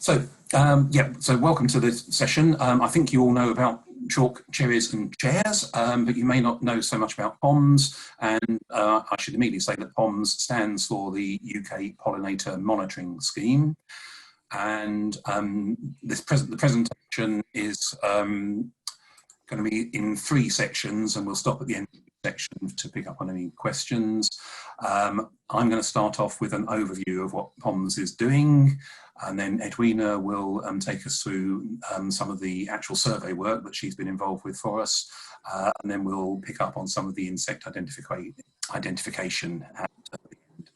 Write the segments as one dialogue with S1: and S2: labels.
S1: So welcome to this session. I think you all know about chalk, cherries and chairs, but you may not know so much about POMS, and I should immediately say that POMS stands for the UK Pollinator Monitoring Scheme, and the presentation is going to be in 3 sections, and we'll stop at the end of the section to pick up on any questions. I'm going to start off with an overview of what POMS is doing, and then Edwina will take us through some of the actual survey work that she's been involved with for us, and then we'll pick up on some of the insect identification at the end.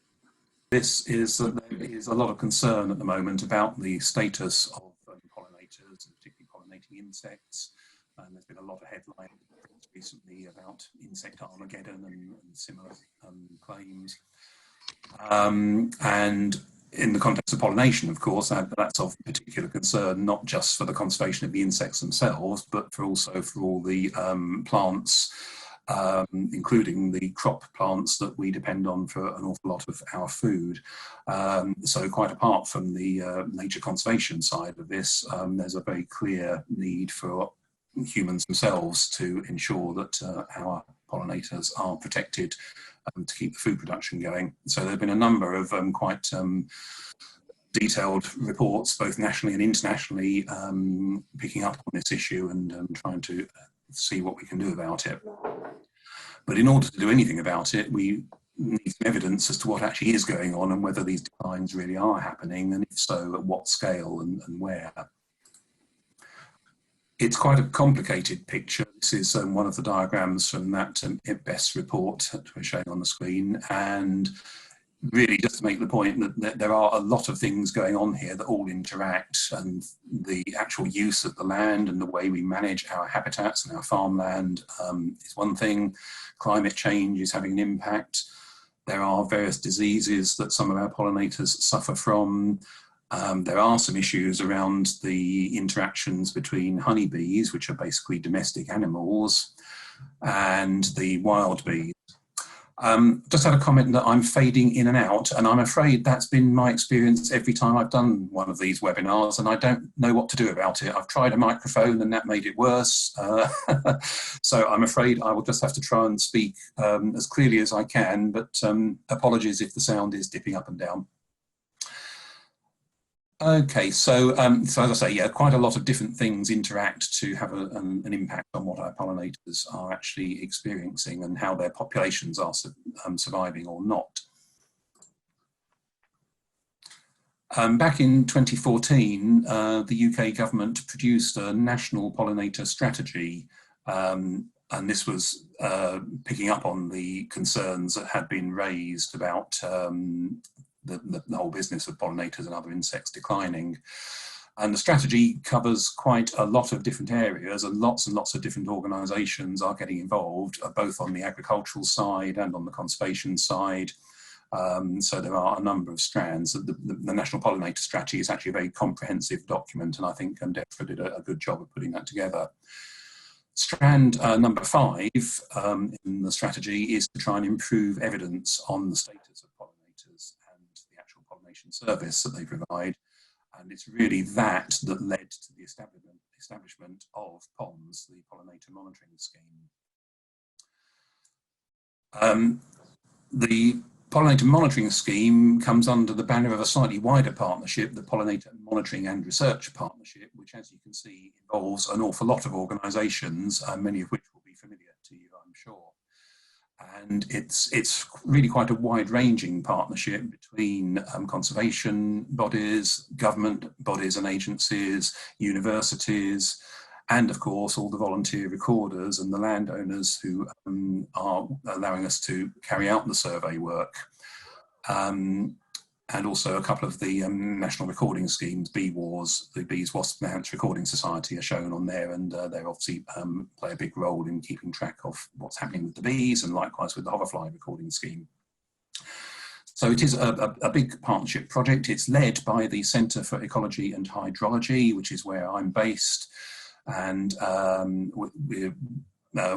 S1: There is a lot of concern at the moment about the status of pollinators, and particularly pollinating insects. And there's been a lot of headlines recently about insect Armageddon and similar claims. And in the context of pollination, of course, that's of particular concern, not just for the conservation of the insects themselves, but also for all the plants, including the crop plants that we depend on for an awful lot of our food. So quite apart from the nature conservation side of this, there's a very clear need for humans themselves to ensure that our pollinators are protected to keep the food production going. So there have been a number of quite detailed reports, both nationally and internationally, picking up on this issue and trying to see what we can do about it. But in order to do anything about it, we need some evidence as to what actually is going on and whether these declines really are happening, and if so, at what scale and where. It's quite a complicated picture. This is one of the diagrams from that IPBES report that we're showing on the screen, and really just to make the point that there are a lot of things going on here that all interact, and the actual use of the land and the way we manage our habitats and our farmland is one thing. Climate change is having an impact. There are various diseases that some of our pollinators suffer from. There are some issues around the interactions between honeybees, which are basically domestic animals, and the wild bees. Just had a comment that I'm fading in and out, and I'm afraid that's been my experience every time I've done one of these webinars, and I don't know what to do about it. I've tried a microphone and that made it worse. So I'm afraid I will just have to try and speak as clearly as I can, but apologies if the sound is dipping up and down. Okay, so as I say, yeah, quite a lot of different things interact to have an impact on what our pollinators are actually experiencing and how their populations are surviving or not. Back in 2014, the UK government produced a National Pollinator Strategy, and this was picking up on the concerns that had been raised about the whole business of pollinators and other insects declining. And the strategy covers quite a lot of different areas, and lots of different organisations are getting involved, both on the agricultural side and on the conservation side. So there are a number of strands. The National Pollinator Strategy is actually a very comprehensive document, and I think DEFRA did a good job of putting that together. Strand number 5 in the strategy is to try and improve evidence on the status of pollinators and the actual pollination service that they provide. And it's really that led to the establishment of POMS, the Pollinator Monitoring Scheme. The Pollinator Monitoring Scheme comes under the banner of a slightly wider partnership, the Pollinator Monitoring and Research Partnership, which, as you can see, involves an awful lot of organisations, many of which will be familiar to you, I'm sure. And it's really quite a wide-ranging partnership between conservation bodies, government bodies and agencies, universities, and of course all the volunteer recorders and the landowners who are allowing us to carry out the survey work. And also a couple of the national recording schemes, Bee Wars, the Bees, Wasps and Ants Recording Society are shown on there, and they obviously play a big role in keeping track of what's happening with the bees, and likewise with the Hoverfly Recording Scheme. So it is a big partnership project. It's led by the Centre for Ecology and Hydrology, which is where I'm based, and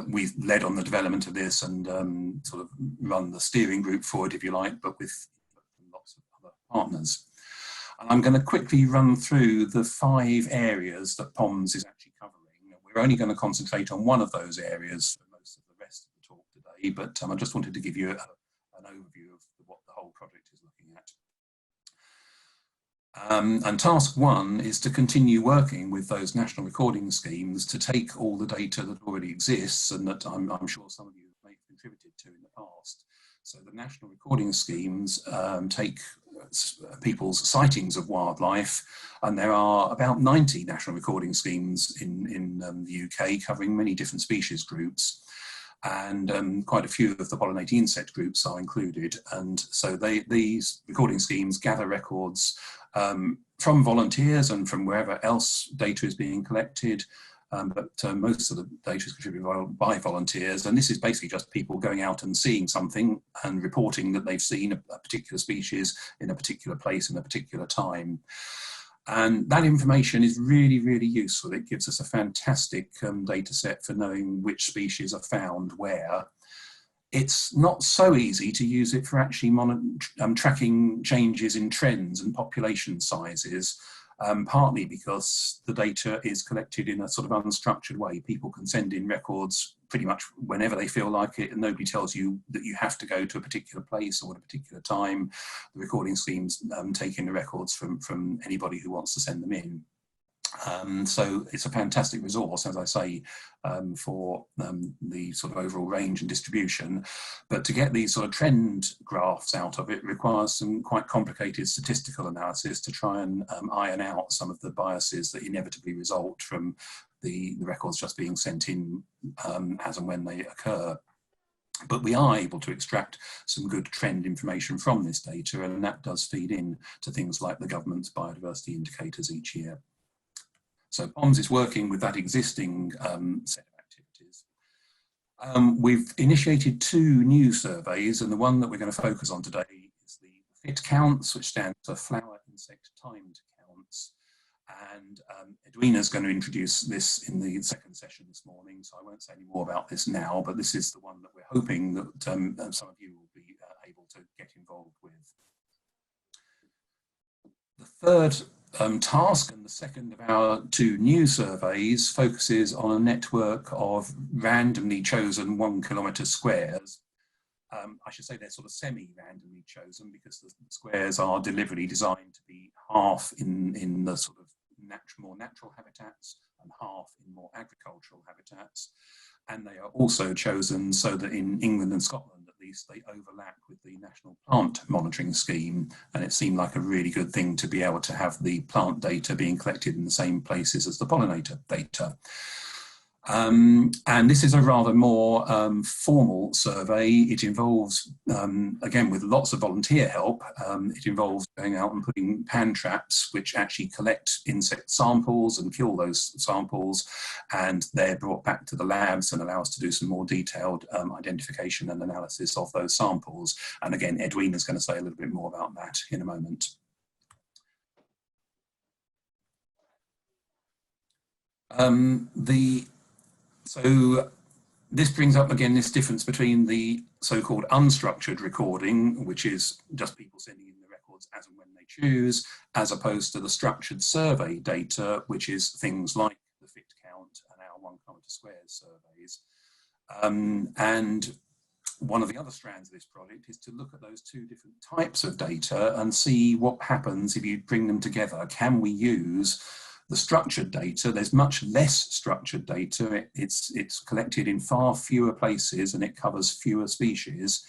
S1: we've led on the development of this and sort of run the steering group for it, if you like, but with lots of other partners. And I'm going to quickly run through the 5 areas that POMS is actually covering. We're only going to concentrate on one of those areas for most of the rest of the talk today, but I just wanted to give you an overview of what the whole project is looking at. And task 1 is to continue working with those national recording schemes to take all the data that already exists and that I'm sure some of you may have contributed to in the past. So the national recording schemes take people's sightings of wildlife, and there are about 90 national recording schemes in the UK covering many different species groups, and quite a few of the pollinating insect groups are included. And so these recording schemes gather records from volunteers and from wherever else data is being collected, but most of the data is contributed by volunteers, and this is basically just people going out and seeing something and reporting that they've seen a particular species in a particular place in a particular time. And that information is really, really useful. It gives us a fantastic data set for knowing which species are found where. It's not so easy to use it for actually tracking changes in trends and population sizes, partly because the data is collected in a sort of unstructured way. People can send in records pretty much whenever they feel like it, and nobody tells you that you have to go to a particular place or at a particular time. The recording schemes take in the records from anybody who wants to send them in. So it's a fantastic resource, as I say, for the sort of overall range and distribution. But to get these sort of trend graphs out of it requires some quite complicated statistical analysis to try and iron out some of the biases that inevitably result from the records just being sent in as and when they occur. But we are able to extract some good trend information from this data, and that does feed in to things like the government's biodiversity indicators each year. So POMS is working with that existing set of activities. We've initiated 2 new surveys, and the one that we're going to focus on today is the FIT counts, which stands for Flower Insect Timed Counts. And Edwina is going to introduce this in the second session this morning, so I won't say any more about this now, but this is the one that we're hoping that some of you will be able to get involved with. The third task, and the second of our 2 new surveys, focuses on a network of randomly chosen 1 kilometre squares. I should say they're sort of semi-randomly chosen because the squares are deliberately designed to be half in the sort of more natural habitats and half in more agricultural habitats. And they are also chosen so that in England and Scotland, at least, they overlap with the National Plant Monitoring Scheme. And it seemed like a really good thing to be able to have the plant data being collected in the same places as the pollinator data. And this is a rather more formal survey. It involves, again, with lots of volunteer help, it involves going out and putting pan traps, which actually collect insect samples and kill those samples, and they're brought back to the labs and allow us to do some more detailed identification and analysis of those samples. And again, Edwina's going to say a little bit more about that in a moment. So this brings up again this difference between the so-called unstructured recording, which is just people sending in the records as and when they choose, as opposed to the structured survey data, which is things like the FIT count and our 1 kilometre squares surveys. And one of the other strands of this project is to look at those 2 different types of data and see what happens if you bring them together. Can we use the structured data? There's much less structured data. It's collected in far fewer places and it covers fewer species,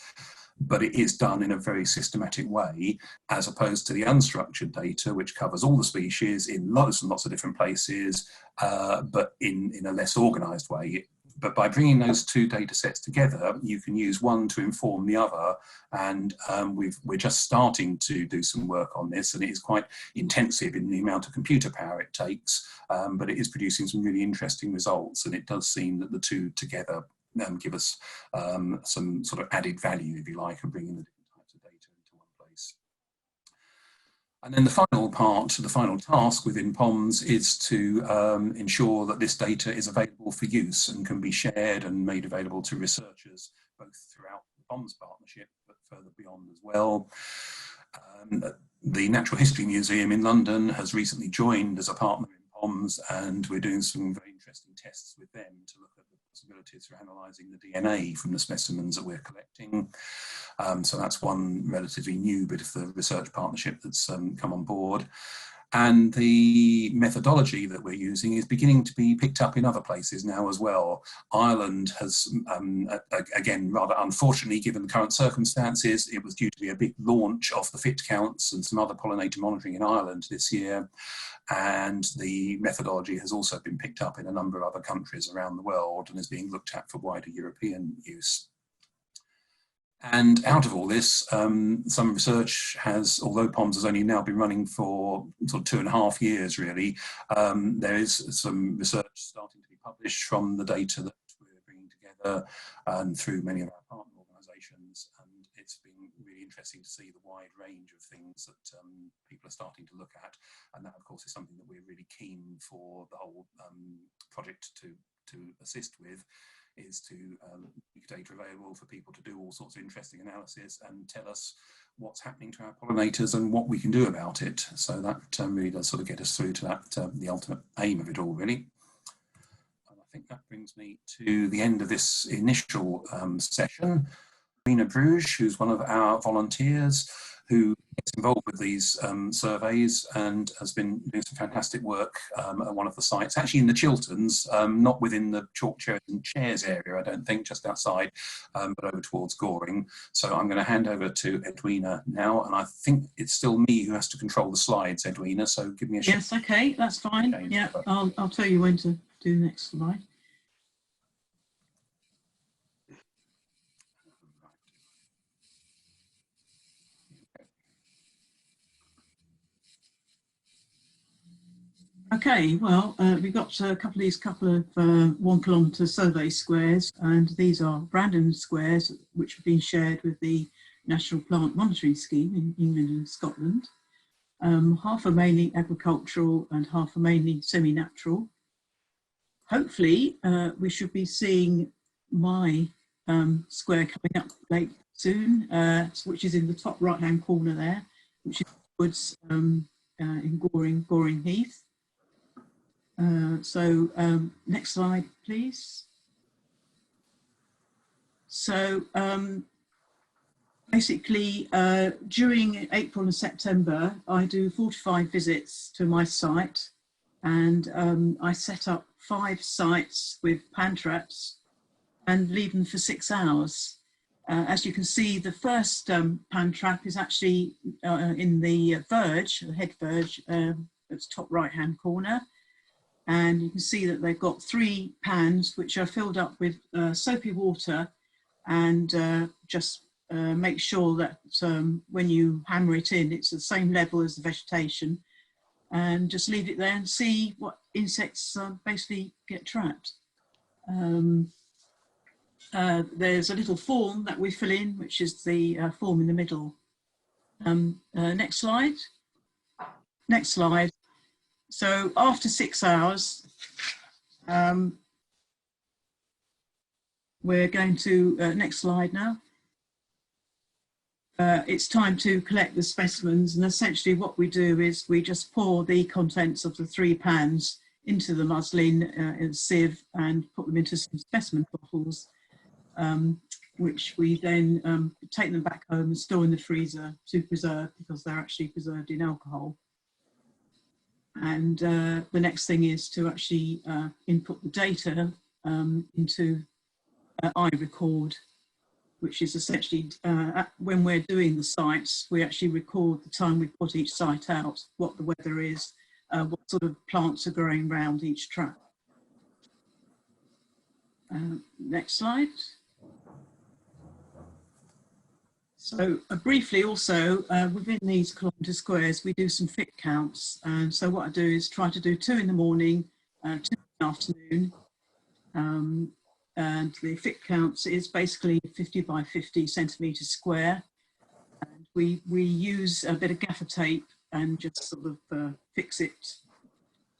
S1: but it is done in a very systematic way, as opposed to the unstructured data, which covers all the species in lots and lots of different places, but in a less organized way. But by bringing those 2 data sets together, you can use one to inform the other. And we're just starting to do some work on this, and it is quite intensive in the amount of computer power it takes, but it is producing some really interesting results. And it does seem that the 2 together give us some sort of added value, if you like, of bringing the different types of data into one place. And then the final part, the final task within POMS is to ensure that this data is available for use and can be shared and made available to researchers, both throughout the POMS partnership, but further beyond as well. The Natural History Museum in London has recently joined as a partner in POMS, and we're doing some very interesting tests with them to look at the possibilities for analysing the DNA from the specimens that we're collecting. So that's one relatively new bit of the research partnership that's come on board. And the methodology that we're using is beginning to be picked up in other places now as well. Ireland has, again, rather unfortunately, given the current circumstances, it was due to be a big launch of the FIT counts and some other pollinator monitoring in Ireland this year. And the methodology has also been picked up in a number of other countries around the world and is being looked at for wider European use. And out of all this, some research has, although POMS has only now been running for sort of 2.5 years really, there is some research starting to be published from the data that we're bringing together and through many of our partner organisations. And it's been really interesting to see the wide range of things that people are starting to look at. And that, of course, is something that we're really keen for the whole project to assist with, is to make data available for people to do all sorts of interesting analysis and tell us what's happening to our pollinators and what we can do about it. So that really does sort of get us through to that, the ultimate aim of it all, really. And I think that brings me to the end of this initial session. Edwina Brugge, who's one of our volunteers, who gets involved with these surveys and has been doing some fantastic work at one of the sites, actually in the Chilterns, not within the Cherries and Chairs area, I don't think, just outside, but over towards Goring. So I'm going to hand over to Edwina now, and I think it's still me who has to control the slides, Edwina, so give me a shout.
S2: Yes, okay, that's fine. Okay, yeah, I'll tell you when to do the next slide. Okay, well, we've got a couple of 1 kilometre survey squares, and these are random squares which have been shared with the National Plant Monitoring Scheme in England and Scotland. Half are mainly agricultural and half are mainly semi-natural. Hopefully, we should be seeing my square coming up late soon, which is in the top right-hand corner there, which is woods in Goring Heath. Next slide, please. So basically, during April and September, I do 45 visits to my site, and I set up 5 sites with pan traps and leave them for 6 hours. As you can see, the first pan trap is actually in the verge, the head verge, that's top right-hand corner. And you can see that they've got 3 pans which are filled up with soapy water, and just make sure that when you hammer it in, it's the same level as the vegetation, and just leave it there and see what insects basically get trapped. There's a little form that we fill in, which is the form in the middle. Next slide. Next slide. So after 6 hours, we're going to, next slide now. It's time to collect the specimens, and essentially what we do is we just pour the contents of the 3 pans into the muslin in a sieve and put them into some specimen bottles, which we then take them back home and store in the freezer to preserve, because they're actually preserved in alcohol. And the next thing is to actually input the data into iRecord, which is essentially when we're doing the sites, we actually record the time we put each site out, what the weather is, what sort of plants are growing around each trap. Next slide. So briefly also, within these kilometre squares, we do some fit counts. And so what I do is try to do 2 in the morning, 2 in the afternoon. And the fit counts is basically 50 by 50 centimetres square. And we use a bit of gaffer tape and just sort of fix it.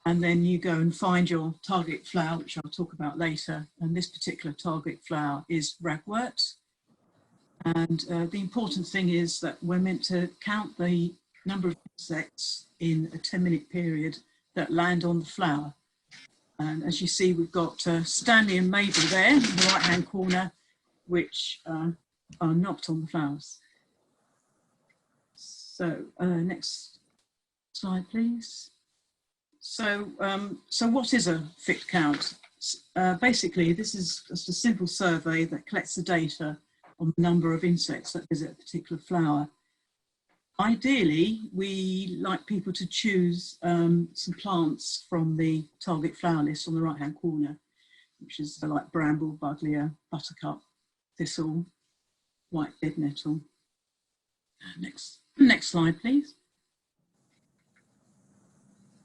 S2: And then you go and find your target flower, which I'll talk about later. And this particular target flower is ragwort. And the important thing is that we're meant to count the number of insects in a 10-minute period that land on the flower. And as you see, we've got Stanley and Mabel there in the right-hand corner, which are not on the flowers. So next slide, please. So, so what is a fit count? Basically, this is just a simple survey that collects the data on the number of insects that visit a particular flower. Ideally, we like people to choose some plants from the target flower list on the right-hand corner, which is like bramble, buglia, buttercup, thistle, white bed nettle. Next slide, please.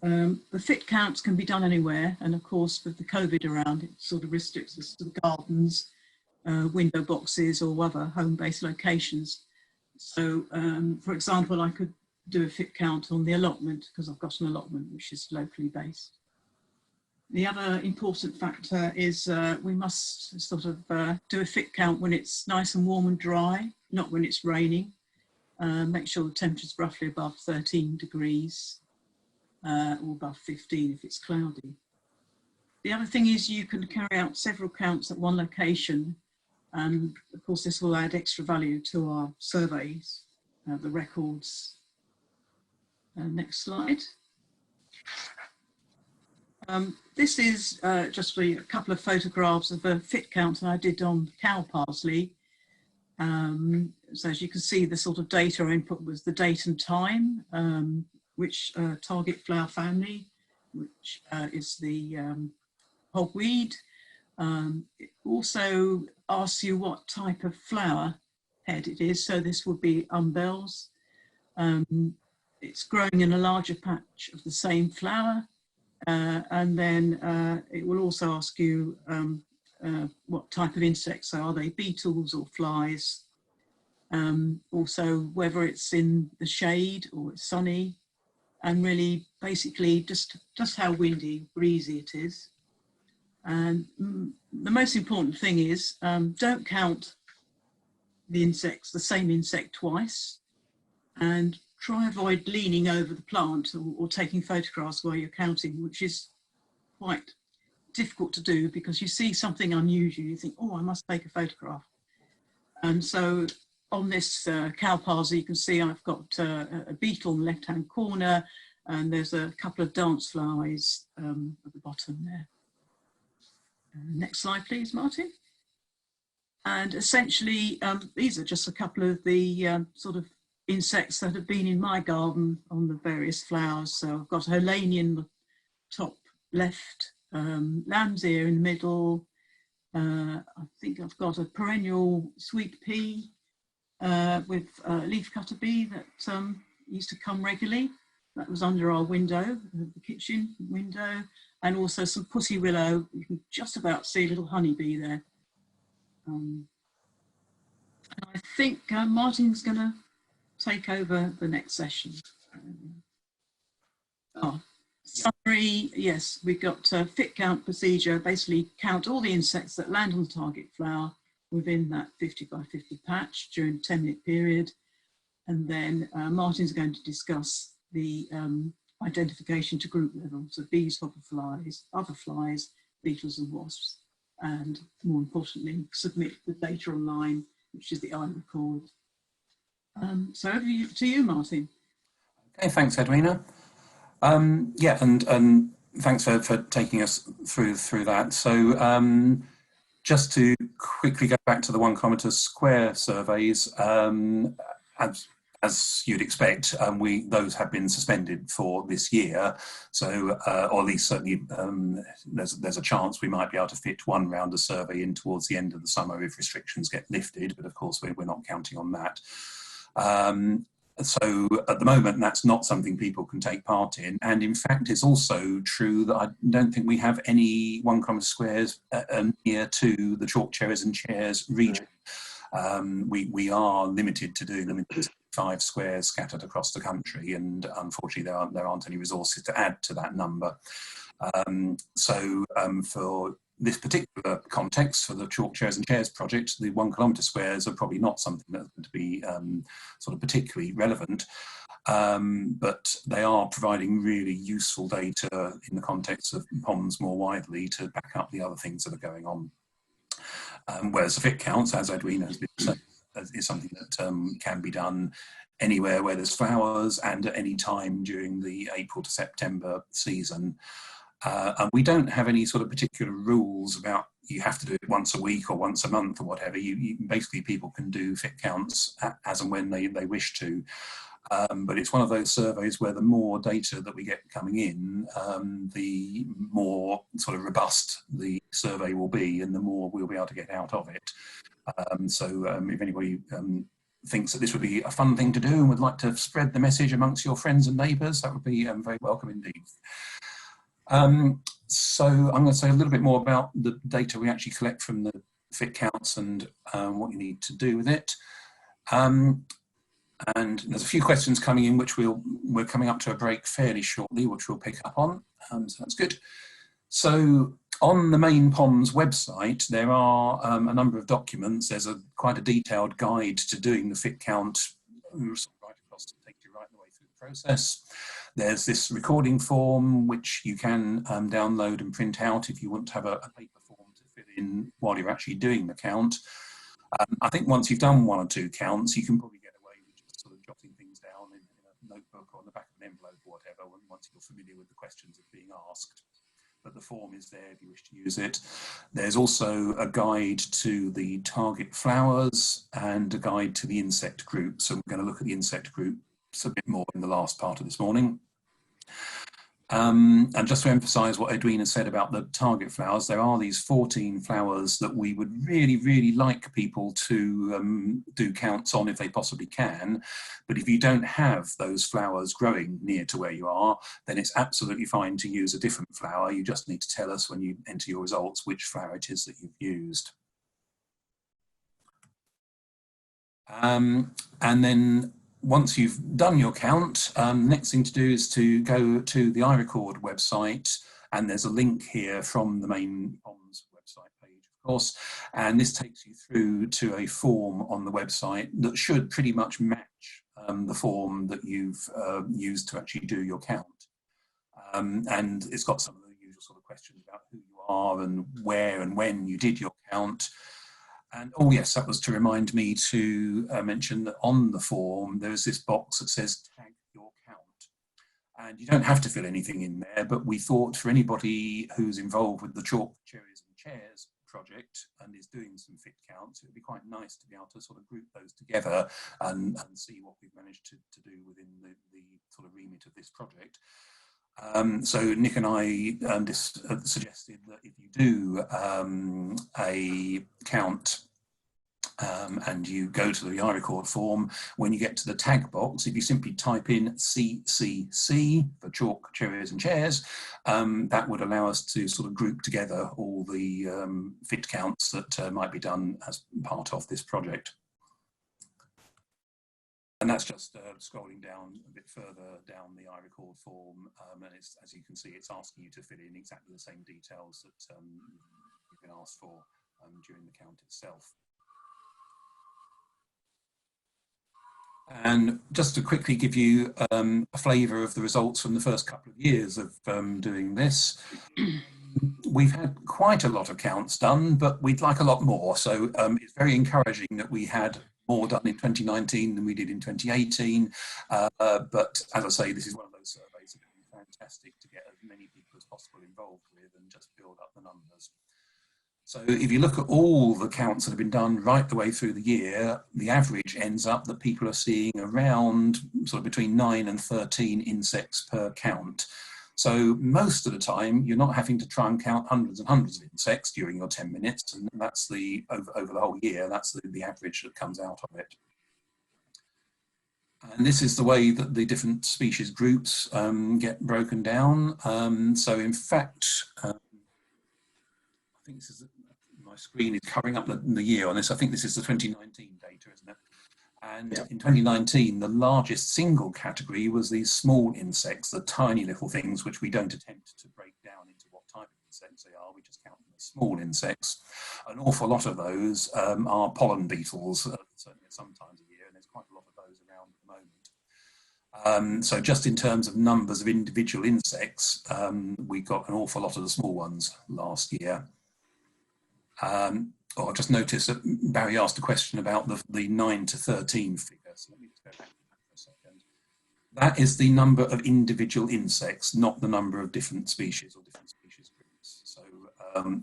S2: The fit counts can be done anywhere, and of course with the COVID around, it sort of restricts us to the gardens, window boxes or other home-based locations. So for example, I could do a fit count on the allotment because I've got an allotment which is locally based. The other important factor is we must sort of do a fit count when it's nice and warm and dry, not when it's raining. Make sure the temperature is roughly above 13 degrees. Or above 15 if it's cloudy. The other thing is you can carry out several counts at one location, and of course this will add extra value to our surveys, the records. Next slide. This is just a couple of photographs of a fit count I did on cow parsley. So as you can see, the sort of data input was the date and time, which target flower family, which is the hogweed. It also asks you what type of flower head it is. So this would be umbels. It's growing in a larger patch of the same flower. And then it will also ask you what type of insects. So are they beetles or flies? Also whether it's in the shade or it's sunny. And really, basically, just how windy, breezy it is. And the most important thing is don't count the insects, the same insect twice, and try avoid leaning over the plant or taking photographs while you're counting, which is quite difficult to do because you see something unusual, you think, oh, I must take a photograph. And so on this cow parsley, you can see I've got a beetle in the left-hand corner, and there's a couple of dance flies at the bottom there. Next slide, please, Martin. And essentially, these are just a couple of the sort of insects that have been in my garden on the various flowers. So I've got a Helenia in the top left, lamb's ear in the middle. I think I've got a perennial sweet pea with a leafcutter bee that used to come regularly. That was under our window, the kitchen window, and also some pussy willow. You can just about see a little honeybee there. And I think Martin's going to take over the next session. Summary, yes, we've got fit count procedure, basically count all the insects that land on the target flower within that 50 by 50 patch during a 10-minute period. And then Martin's going to discuss the identification to group level, so bees, hoverflies, other flies, beetles and wasps, and more importantly, submit the data online, which is the iRecord. So over to you, Martin.
S1: Okay, thanks, Edwina. Yeah, and thanks for taking us through that. So just to quickly go back to the 1 kilometre square surveys, as you'd expect, those have been suspended for this year. So, or at least certainly there's a chance we might be able to fit one round of survey in towards the end of the summer if restrictions get lifted, but of course we're not counting on that. So at the moment, that's not something people can take part in. And in fact, it's also true that I don't think we have any 1 kilometre squares near to the chalk cherries and chairs region. We are limited to doing them in 5 squares scattered across the country, and unfortunately there aren't any resources to add to that number. So for this particular context, for the Chalk, Cherries and Chairs project, the 1 kilometre squares are probably not something that's going to be sort of particularly relevant. but they are providing really useful data in the context of ponds more widely to back up the other things that are going on. Whereas the fit counts, as Edwina has been saying, is something that can be done anywhere where there's flowers and at any time during the April to September season. And we don't have any sort of particular rules about you have to do it once a week or once a month or whatever. Basically, people can do fit counts as and when they wish to. But it's one of those surveys where the more data that we get coming in, the more sort of robust the survey will be and the more we'll be able to get out of it. So if anybody thinks that this would be a fun thing to do and would like to spread the message amongst your friends and neighbours, that would be very welcome indeed. So I'm going to say a little bit more about the data we actually collect from the fit counts and what you need to do with it. And there's a few questions coming in which we're coming up to a break fairly shortly, which we'll pick up on, so that's good. So on the main POMS website, there are a number of documents. There's quite a detailed guide to doing the fit count, right across to take you right the way through the process. There's this recording form, which you can download and print out if you want to have a paper form to fill in while you're actually doing the count. I think once you've done one or two counts, you can probably get away with just sort of jotting things down in a notebook or on the back of an envelope or whatever, once you're familiar with the questions that are being asked. But the form is there if you wish to use it. There's also a guide to the target flowers and a guide to the insect group. So we're going to look at the insect group a bit more in the last part of this morning. And just to emphasise what Edwina said about the target flowers, there are these 14 flowers that we would really, really like people to do counts on if they possibly can. But if you don't have those flowers growing near to where you are, then it's absolutely fine to use a different flower. You just need to tell us when you enter your results which flower it is that you've used. And then once you've done your count, next thing to do is to go to the iRecord website, and there's a link here from the main POMS website page, of course, and this takes you through to a form on the website that should pretty much match the form that you've used to actually do your count. And it's got some of the usual sort of questions about who you are and where and when you did your count. And oh yes, that was to remind me to mention that on the form there's this box that says tag your count, and you don't have to fill anything in there, but we thought for anybody who's involved with the Chalk, Cherries and Chairs project and is doing some fit counts, it would be quite nice to be able to sort of group those together and see what we've managed to do within the sort of remit of this project. So Nick and I suggested that if you do a count and you go to the iRecord form, when you get to the tag box, if you simply type in CCC for Chalk, Cherries and Chairs, that would allow us to sort of group together all the fit counts that might be done as part of this project. And that's just scrolling down a bit further down the iRecord form, and it's, as you can see, it's asking you to fill in exactly the same details that you've been asked for during the count itself. And just to quickly give you a flavour of the results from the first couple of years of doing this, we've had quite a lot of counts done, but we'd like a lot more. So it's very encouraging that we had more done in 2019 than we did in 2018. But as I say, this is one of those surveys that would be fantastic to get as many people as possible involved with and just build up the numbers. So if you look at all the counts that have been done right the way through the year, the average ends up that people are seeing around sort of between 9 and 13 insects per count. So most of the time, you're not having to try and count hundreds and hundreds of insects during your 10 minutes, and that's the, over the whole year, that's the average that comes out of it. And this is the way that the different species groups get broken down. So in fact, I think this is, my screen is covering up the year on this. I think this is the 2019 data, isn't it? And in 2019, the largest single category was these small insects, the tiny little things which we don't attempt to break down into what type of insects they are. We just count them as small insects. An awful lot of those are pollen beetles, certainly at some times of year, and there's quite a lot of those around at the So just in terms of numbers of individual insects, we got an awful lot of the small ones last year. I just noticed that Barry asked a question about the 9 to 13 figure. So let me just go back to that for a second. That is the number of individual insects, not the number of different species or different species groups. So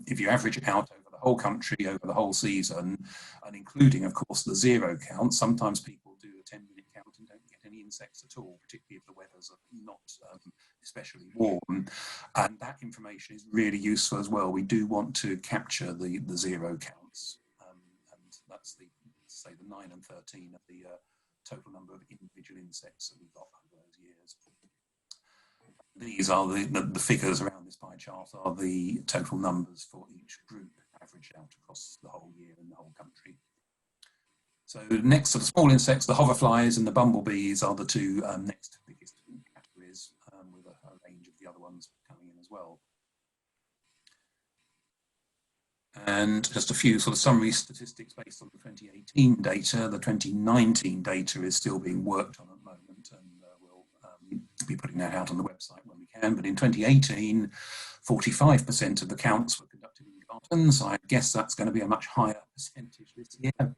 S1: if you average it out over the whole country, over the whole season, and including, of course, the zero count, sometimes people do a 10-minute count and don't get any insects at all, particularly if the weather's not especially warm. And that information is really useful as well. We do want to capture the zero counts. And that's the 9 and 13 of the total number of individual insects that we got over those years. These are the figures around this pie chart are the total numbers for each group averaged out across the whole year in the whole country. So next to the small insects, the hoverflies and the bumblebees are the two next biggest categories, with a range of the other ones coming in as well. And just a few sort of summary statistics based on the 2018 data. The 2019 data is still being worked on at the moment, and we'll be putting that out on the website when we can. But in 2018, 45% of the counts were conducted in gardens. I guess that's going to be a much higher percentage this year.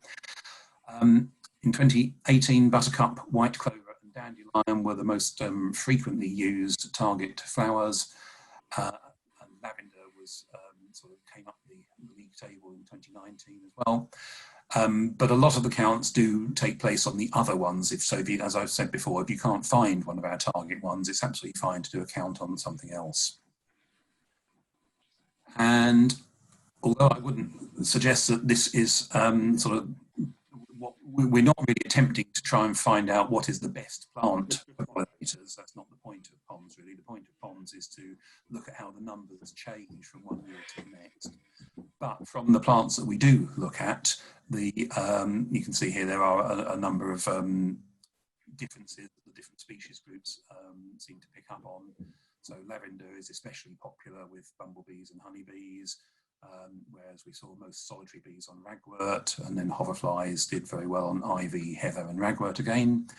S1: In 2018, buttercup, white clover and dandelion were the most frequently used target flowers, and lavender was sort of came up the league table in 2019 as well. But a lot of the counts do take place on the other ones. As I've said before, if you can't find one of our target ones, it's absolutely fine to do a count on something else. And although I wouldn't suggest that this is sort of what we're not really attempting to try and find out what is the best plant for pollinators. That's not the point of POMS really. The point of POMS is to look at how the numbers change from one year to the next. But from the plants that we do look at, you can see here there are a number of differences that the different species groups seem to pick up on. So lavender is especially popular with bumblebees and honeybees. Whereas we saw most solitary bees on ragwort, and then hoverflies did very well on ivy, heather and ragwort again.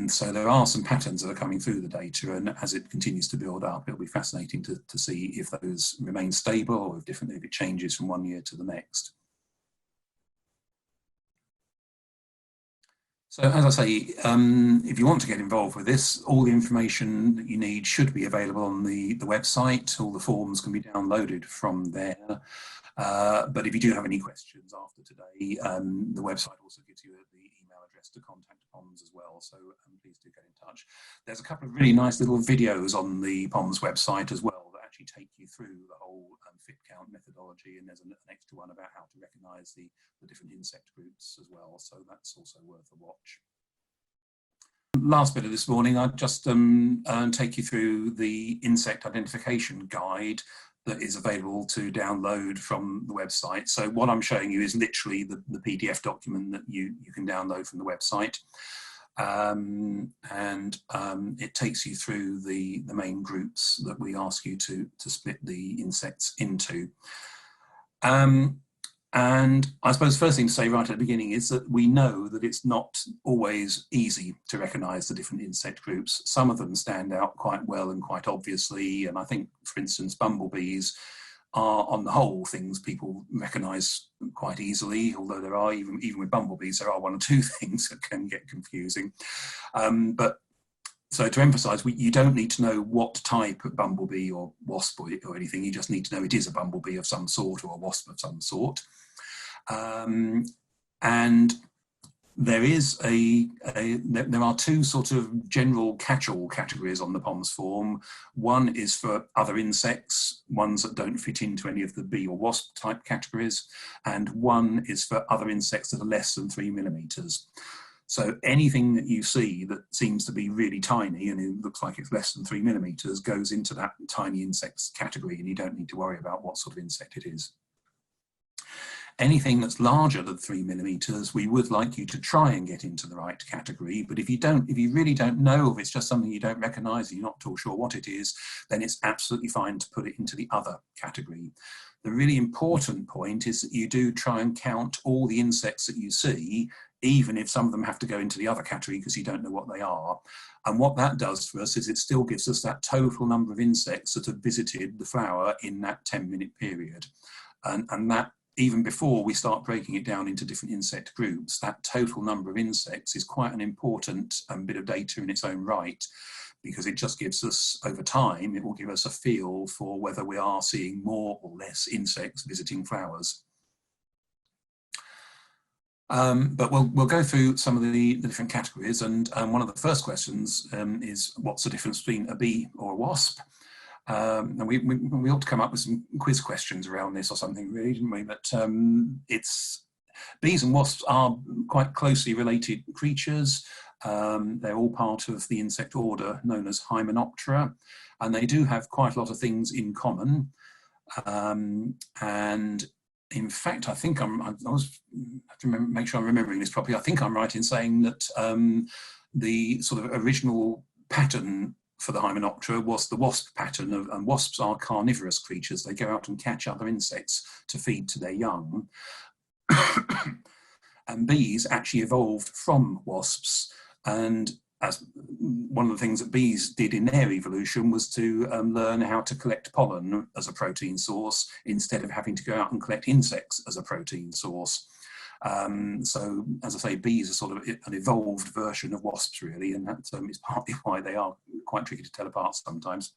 S1: So there are some patterns that are coming through the data, and as it continues to build up, it'll be fascinating to see if those remain stable or if it changes from one year to the next. So as I say, if you want to get involved with this, all the information that you need should be available on the website. All the forms can be downloaded from there. But if you do have any questions after today, the website also gives you the email address to contact POMS as well. So please do get in touch. There's a couple of really nice little videos on the POMS website as well that actually take you through the whole fit count methodology, and there's an extra one about how to recognise the different insect groups as well, so that's also worth a watch. Last bit of this morning, I'd just take you through the insect identification guide that is available to download from the website. So what I'm showing you is literally the PDF document that you can download from the website. It takes you through the main groups that we ask you to split the insects into. And I suppose first thing to say right at the beginning is that we know that it's not always easy to recognise the different insect groups. Some of them stand out quite well and quite obviously, and I think, for instance, bumblebees are, on the whole, things people recognise quite easily, although there are, even with bumblebees, there are one or two things that can get confusing. So to emphasise, you don't need to know what type of bumblebee or wasp or anything, you just need to know it is a bumblebee of some sort or a wasp of some sort. And there are two sort of general catch-all categories on the POMS form. One is for other insects, ones that don't fit into any of the bee or wasp type categories, and one is for other insects that are less than 3 millimetres. So anything that you see that seems to be really tiny and it looks like it's less than 3 millimetres goes into that tiny insects category, and you don't need to worry about what sort of insect it is. Anything that's larger than 3 millimetres, we would like you to try and get into the right category. But if you really don't know, if it's just something you don't recognise and you're not at all sure what it is, then it's absolutely fine to put it into the other category. The really important point is that you do try and count all the insects that you see even if some of them have to go into the other category because you don't know what they are. And what that does for us is it still gives us that total number of insects that have visited the flower in that 10-minute period. And that, even before we start breaking it down into different insect groups, that total number of insects is quite an important bit of data in its own right, because it just gives us, over time, it will give us a feel for whether we are seeing more or less insects visiting flowers. But we'll go through some of the different categories, and one of the first questions is, what's the difference between a bee or a wasp? And we ought to come up with some quiz questions around this or something, really, didn't we? But bees and wasps are quite closely related creatures. They're all part of the insect order known as Hymenoptera, and they do have quite a lot of things in common. And in fact, I think I was have to make sure I'm remembering this properly. I think I'm right in saying that the sort of original pattern for the Hymenoptera was the wasp pattern, and wasps are carnivorous creatures. They go out and catch other insects to feed to their young. And bees actually evolved from wasps, and as one of the things that bees did in their evolution was to learn how to collect pollen as a protein source instead of having to go out and collect insects as a protein source. So, as I say, bees are sort of an evolved version of wasps, really, and that is partly why they are quite tricky to tell apart sometimes.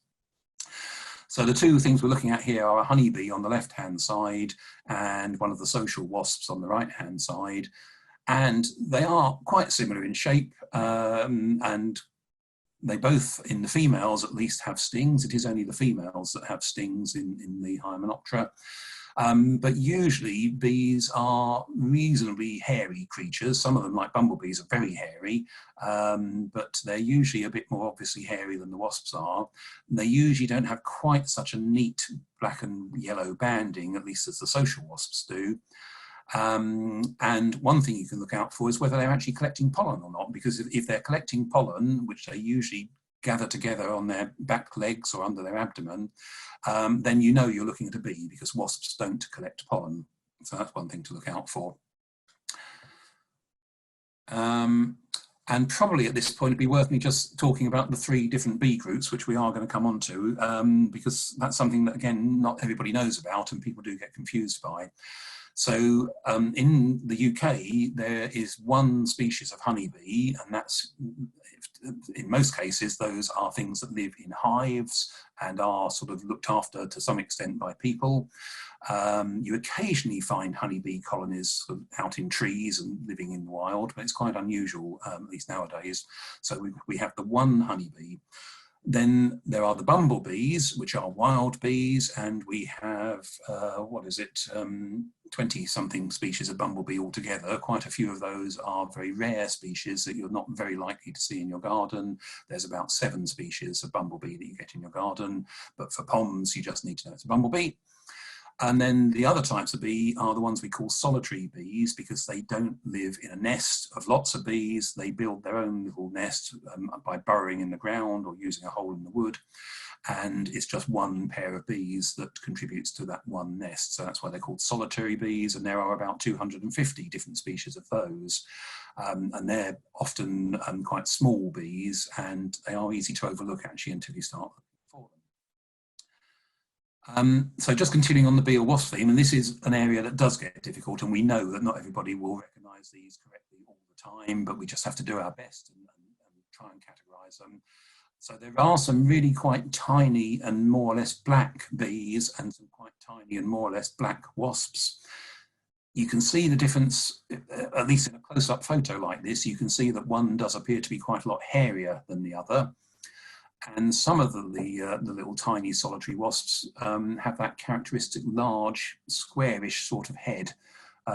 S1: So the two things we're looking at here are a honeybee on the left-hand side and one of the social wasps on the right-hand side. And they are quite similar in shape, and they both, in the females at least, have stings. It is only the females that have stings in the Hymenoptera. But usually bees are reasonably hairy creatures. Some of them, like bumblebees, are very hairy, but they're usually a bit more obviously hairy than the wasps are. They usually don't have quite such a neat black and yellow banding, at least as the social wasps do. And one thing you can look out for is whether they're actually collecting pollen or not, because if they're collecting pollen, which they usually gather together on their back legs or under their abdomen, then you know you're looking at a bee, because wasps don't collect pollen. So that's one thing to look out for. And probably at this point it'd be worth me just talking about the three different bee groups, which we are going to come on to, because that's something that, again, not everybody knows about and people do get confused by. So in the UK, there is one species of honeybee, and that's, in most cases, those are things that live in hives and are sort of looked after to some extent by people. You occasionally find honeybee colonies sort of out in trees and living in the wild, but it's quite unusual, at least nowadays. So we have the one honeybee. Then there are the bumblebees, which are wild bees, and we have, 20-something species of bumblebee altogether. Quite a few of those are very rare species that you're not very likely to see in your garden. There's about 7 species of bumblebee that you get in your garden, but for POMS, you just need to know it's a bumblebee. And then the other types of bee are the ones we call solitary bees, because they don't live in a nest of lots of bees. They build their own little nest by burrowing in the ground or using a hole in the wood. And it's just one pair of bees that contributes to that one nest. So that's why they're called solitary bees. And there are about 250 different species of those. And they're often quite small bees, and they are easy to overlook, actually, until you start looking for them. So just continuing on the bee or wasp theme, and this is an area that does get difficult, and we know that not everybody will recognise these correctly all the time, but we just have to do our best and try and categorise them. So there are some really quite tiny and more or less black bees and some quite tiny and more or less black wasps. You can see the difference, at least in a close-up photo like this. You can see that one does appear to be quite a lot hairier than the other. And some of the little tiny solitary wasps have that characteristic large, squarish sort of head,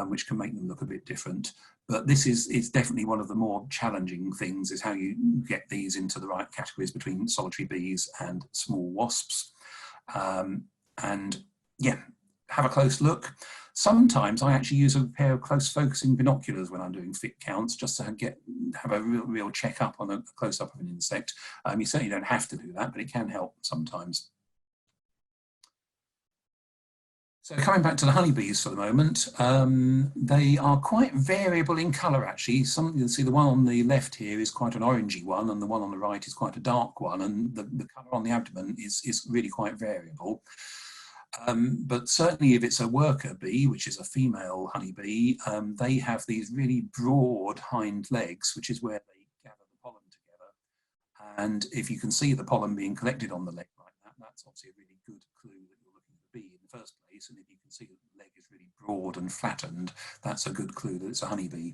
S1: which can make them look a bit different. But this is definitely one of the more challenging things, is how you get these into the right categories between solitary bees and small wasps. And yeah, have a close look. Sometimes I actually use a pair of close focusing binoculars when I'm doing fit counts, just to have a real check up on a close up of an insect. You certainly don't have to do that, but it can help sometimes. So coming back to the honeybees for the moment, they are quite variable in colour actually. You'll see the one on the left here is quite an orangey one, and the one on the right is quite a dark one, and the colour on the abdomen is really quite variable. But certainly if it's a worker bee, which is a female honeybee, they have these really broad hind legs, which is where they gather the pollen together. And if you can see the pollen being collected on the leg like that, that's obviously a really good clue that you're looking at the bee in the first place. And if you can see that the leg is really broad and flattened, that's a good clue that it's a honeybee.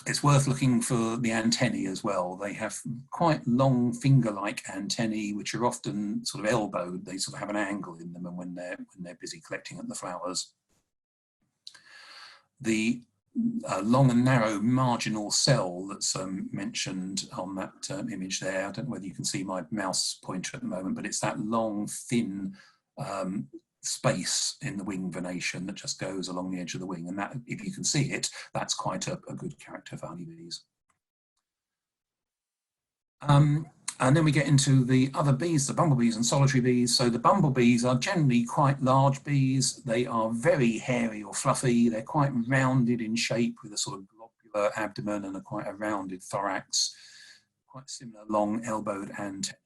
S1: It's worth looking for the antennae as well. They have quite long finger-like antennae, which are often sort of elbowed. They sort of have an angle in them, and when they're busy collecting at the flowers. The long and narrow marginal cell that's mentioned on that image there. I don't know whether you can see my mouse pointer at the moment, but it's that long, thin space in the wing venation that just goes along the edge of the wing, and that, if you can see it, that's quite a good character for honeybees. And then we get into the other bees, the bumblebees and solitary bees. So the bumblebees are generally quite large bees. They are very hairy or fluffy. They're quite rounded in shape with a sort of globular abdomen and quite a rounded thorax, quite similar long elbowed antennae.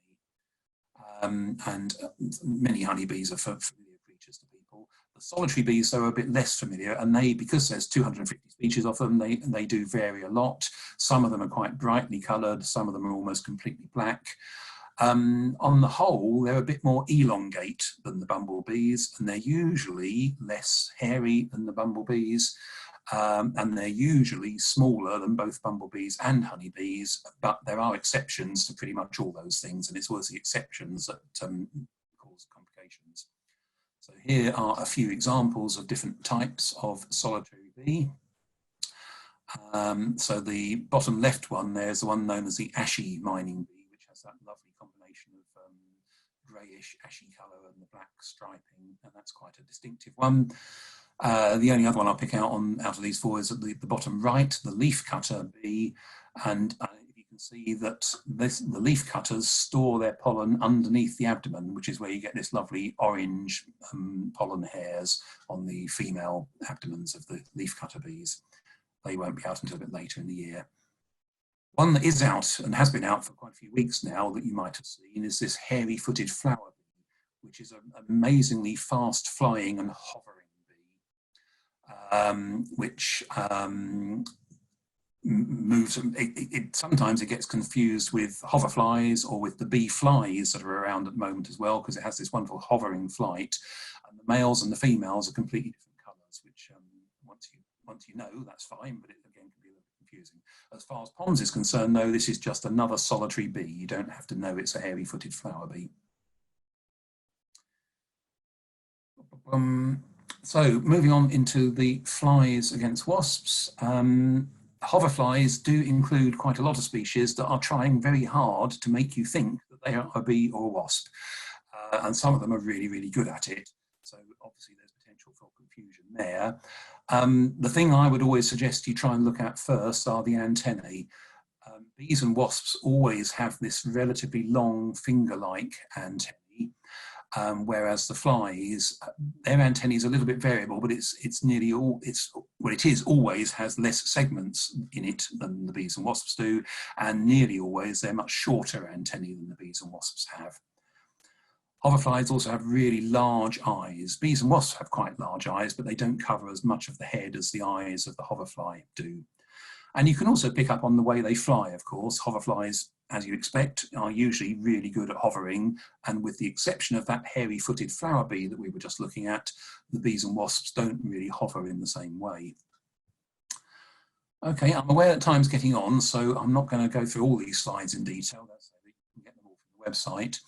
S1: And many honeybees are familiar creatures to people. The solitary bees are a bit less familiar, and they, because there's 250 species of them, they do vary a lot. Some of them are quite brightly coloured, some of them are almost completely black. On the whole, they're a bit more elongate than the bumblebees, and they're usually less hairy than the bumblebees, and they're usually smaller than both bumblebees and honeybees, but there are exceptions to pretty much all those things, and it's always the exceptions that cause complications. So here are a few examples of different types of solitary bee. So the bottom left one there is the one known as the ashy mining bee, which has that lovely combination of greyish ashy colour and the black striping, and that's quite a distinctive one. The only other one I'll pick out of these four is at the bottom right, the leaf cutter bee, and you can see that the leaf cutters store their pollen underneath the abdomen, which is where you get this lovely orange pollen hairs on the female abdomens of the leaf cutter bees. They won't be out until a bit later in the year. One that is out and has been out for quite a few weeks now that you might have seen is this hairy-footed flower bee, which is an amazingly fast-flying and hovering bee, which moves. Sometimes it gets confused with hoverflies or with the bee flies that are around at the moment as well, because it has this wonderful hovering flight, and the males and the females are completely different colours, which once you know, that's fine, but it again can be a little bit confusing. As far as POMS is concerned, though, this is just another solitary bee. You don't have to know it's a hairy-footed flower bee. So moving on into the flies against wasps. Hoverflies do include quite a lot of species that are trying very hard to make you think that they are a bee or a wasp. And some of them are really, really good at it. So obviously there's potential for confusion there. The thing I would always suggest you try and look at first are the antennae. Bees and wasps always have this relatively long finger-like antennae, whereas the flies, their antennae is a little bit variable, but it always has less segments in it than the bees and wasps do, and nearly always they're much shorter antennae than the bees and wasps have. Hoverflies also have really large eyes. Bees and wasps have quite large eyes, but they don't cover as much of the head as the eyes of the hoverfly do. And you can also pick up on the way they fly, of course. Hoverflies, as you expect, are usually really good at hovering, and with the exception of that hairy-footed flower bee that we were just looking at, the bees and wasps don't really hover in the same way. Okay, I'm aware that time's getting on, so I'm not going to go through all these slides in detail. That's so you can get them all from the website.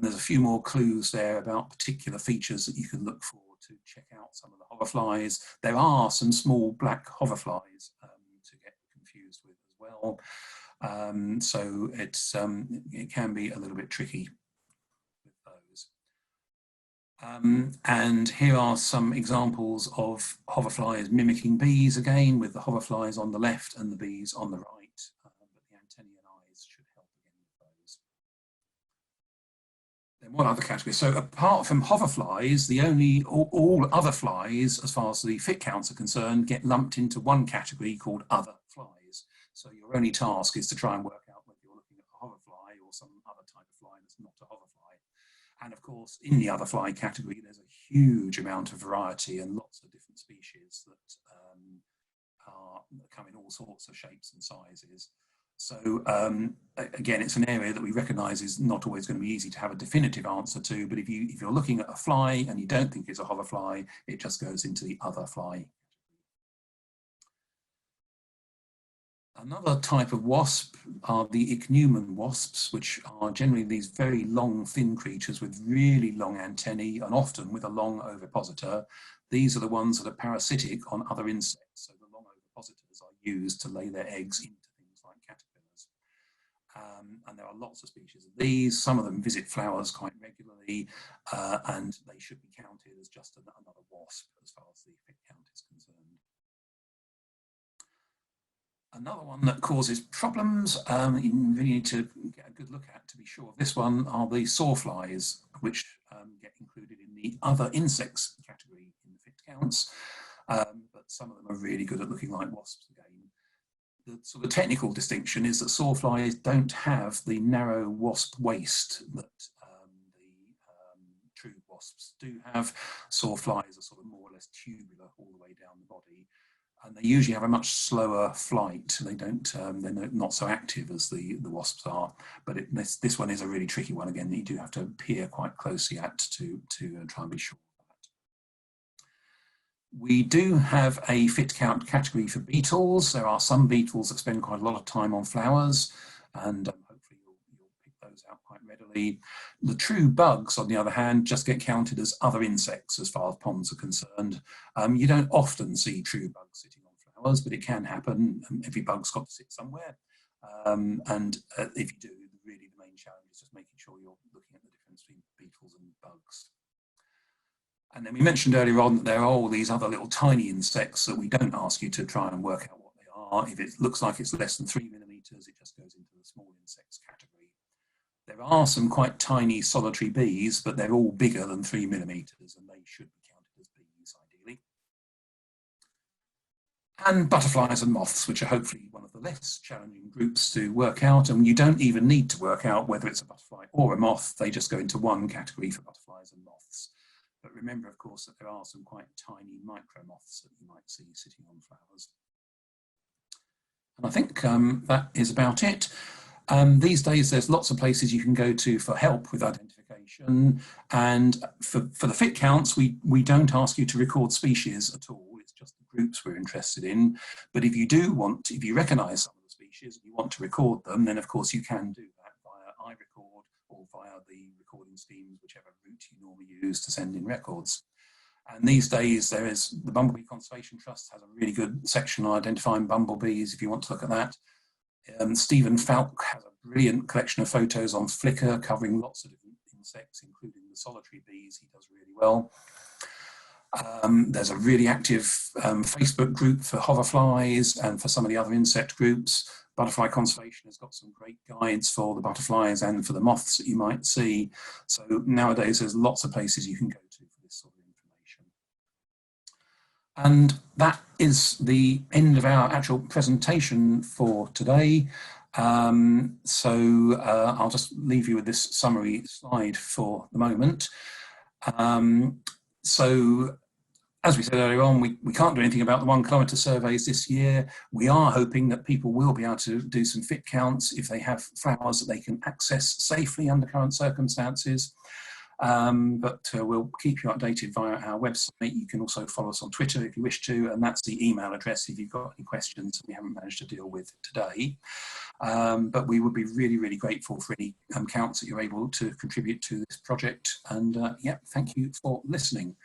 S1: There's a few more clues there about particular features that you can look for to check out some of the hoverflies. There are some small black hoverflies to get confused with as well. So it can be a little bit tricky with those. And here are some examples of hoverflies mimicking bees again, with the hoverflies on the left and the bees on the right. But the antennae and eyes should help again with those. then what other categories? So apart from hoverflies, all other flies, as far as the fit counts are concerned, get lumped into one category called other flies. So your only task is to try and work out whether you're looking at a hoverfly or some other type of fly that's not a hoverfly. And of course, in the other fly category, there's a huge amount of variety and lots of different species that come in all sorts of shapes and sizes. So again, it's an area that we recognise is not always going to be easy to have a definitive answer to, but if you're looking at a fly and you don't think it's a hoverfly, it just goes into the other fly. Another type of wasp are the ichneumon wasps, which are generally these very long, thin creatures with really long antennae and often with a long ovipositor. These are the ones that are parasitic on other insects. So the long ovipositors are used to lay their eggs into things like caterpillars. And there are lots of species of these. Some of them visit flowers quite regularly, and they should be counted as just another wasp as far as the fit count is concerned. Another one that causes problems, you really need to get a good look at to be sure of this one, are the sawflies, which get included in the other insects category in the fit counts, but some of them are really good at looking like wasps again. The sort of technical distinction is that sawflies don't have the narrow wasp waist that the true wasps do have. Sawflies are sort of more or less tubular all the way down the body. And they usually have a much slower flight. They don't, they're not so active as the wasps are. But this one is a really tricky one again that you do have to peer quite closely at to try and be sure of that. We do have a fit count category for beetles. There are some beetles that spend quite a lot of time on flowers, and hopefully you'll pick those out quite readily. The true bugs, on the other hand, just get counted as other insects as far as POMS are concerned. You don't often see true bugs sitting on flowers, but it can happen. Every bug's got to sit somewhere. If you do, really the main challenge is just making sure you're looking at the difference between beetles and bugs. And then we mentioned earlier on that there are all these other little tiny insects that we don't ask you to try and work out what they are. If it looks like it's less than 3 millimeters, it just goes into the small insects category. There are some quite tiny solitary bees, but they're all bigger than 3 millimeters, and they should be counted as bees ideally. And butterflies and moths, which are hopefully one of the less challenging groups to work out, and you don't even need to work out whether it's a butterfly or a moth. They just go into one category for butterflies and moths. But remember, of course, that there are some quite tiny micro moths that you might see sitting on flowers. And I think that is about it. These days, there's lots of places you can go to for help with identification. And for the fit counts, we don't ask you to record species at all. It's just the groups we're interested in. But if you recognise some of the species and you want to record them, then of course you can do that via iRecord or via the recording schemes, whichever route you normally use to send in records. And these days, the Bumblebee Conservation Trust has a really good section on identifying bumblebees if you want to look at that. Stephen Falk has a brilliant collection of photos on Flickr covering lots of different insects, including the solitary bees. He does really well. There's a really active Facebook group for hoverflies and for some of the other insect groups. Butterfly Conservation has got some great guides for the butterflies and for the moths that you might see. So nowadays there's lots of places you can go to for this sort of information. And that is the end of our actual presentation for today. I'll just leave you with this summary slide for the moment. As we said earlier on, we can't do anything about the 1 kilometre surveys this year. We are hoping that people will be able to do some fit counts if they have flowers that they can access safely under current circumstances. We'll keep you updated via our website. You can also follow us on Twitter if you wish to, and that's the email address if you've got any questions we haven't managed to deal with today. But we would be really, really grateful for any counts that you're able to contribute to this project. And yeah, thank you for listening.